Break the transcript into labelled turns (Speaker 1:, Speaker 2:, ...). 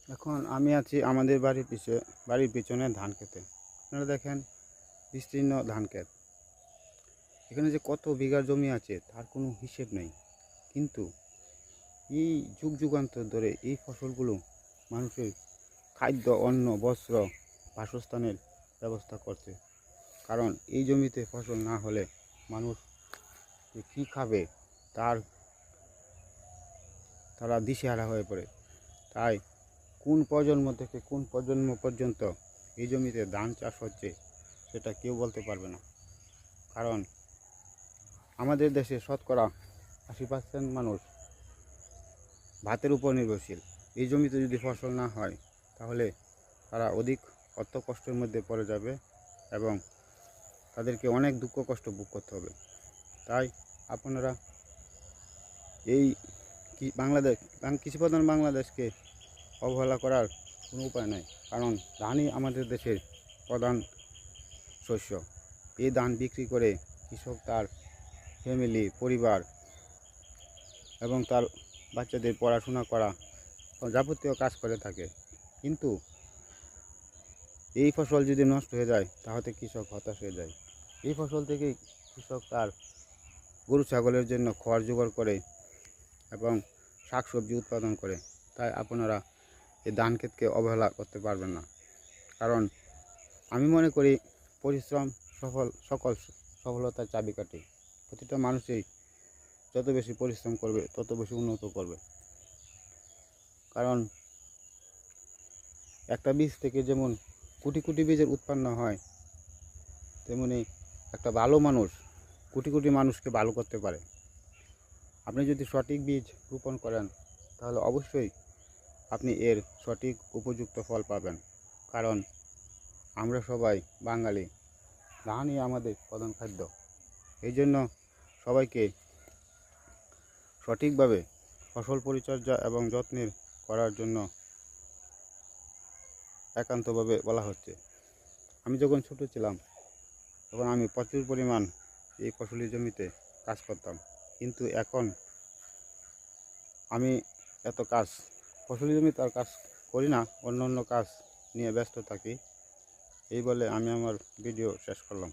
Speaker 1: এখন আমি আছি আমাদের বাড়ির পিছনে ধান খেতে। আপনারা দেখেন বিস্তীর্ণ ধান ক্ষেত। এখানে যে কত বিঘা জমি আছে তার কোনো হিসেব নেই। কিন্তু এই যুগ যুগান্তর ধরে এই ফসলগুলো মানুষের খাদ্য, অন্ন, বস্ত্র, বাসস্থানের ব্যবস্থা করছে। কারণ এই জমিতে ফসল না হলে মানুষ যে কী খাবে তারা দিশেহারা হয়ে পড়ে। তাই কোন প্রজন্ম থেকে কোন প্রজন্ম পর্যন্ত এই জমিতে ধান চাষ হচ্ছে সেটা কেউ বলতে পারবে না। কারণ আমাদের দেশে শতকরা 80% মানুষ ভাতের উপর নির্ভরশীল। এই জমিতে যদি ফসল না হয় তাহলে তারা অধিক অর্থ কষ্টের মধ্যে পড়ে যাবে এবং তাদেরকে অনেক দুঃখ কষ্ট ভোগ করতে হবে। তাই আপনারা এই কৃষিপ্রধান বাংলাদেশকে অবহেলা করার কোনো উপায় নাই। কারণ ধানই আমাদের দেশের প্রধান শস্য। এই ধান বিক্রি করে কৃষক তার ফ্যামিলি, পরিবার এবং তার বাচ্চাদের পড়াশোনা করা যাবতীয় কাজ করে থাকে। কিন্তু এই ফসল যদি নষ্ট হয়ে যায় তাহলে কৃষক হতাশ হয়ে যায়। এই ফসল থেকেই কৃষক তার গরু ছাগলের জন্য খড় জোগাড় করে এবং শাকসবজি উৎপাদন করে। তাই আপনারা এই ধান ক্ষেতকে অবহেলা করতে পারবেন না। কারণ আমি মনে করি পরিশ্রম সকল সফলতার চাবিকাঠি। প্রতিটা মানুষই যত বেশি পরিশ্রম করবে তত বেশি উন্নত করবে। কারণ একটা বীজ থেকে যেমন কোটি কোটি বীজের উৎপন্ন হয়, তেমনি একটা ভালো মানুষ কোটি কোটি মানুষকে ভালো করতে পারে। আপনি যদি সঠিক বীজ রোপণ করেন তাহলে অবশ্যই আপনি এর সঠিক উপযুক্ত ফল পাবেন। কারণ আমরা সবাই বাঙালি, ধানই আমাদের প্রধান খাদ্য। এই জন্য সবাইকে সঠিকভাবে ফসল পরিচর্যা এবং যত্নের করার জন্য একান্তভাবে বলা হচ্ছে। আমি যখন ছোট ছিলাম তখন আমি প্রচুর পরিমাণ এই ফসলি জমিতে কাজ করতাম। কিন্তু এখন আমি এত ফসলি জমিতে আর কাজ করি না, অন্য কাজ নিয়ে ব্যস্ত থাকি। এই বলে আমি আমার ভিডিও শেষ করলাম।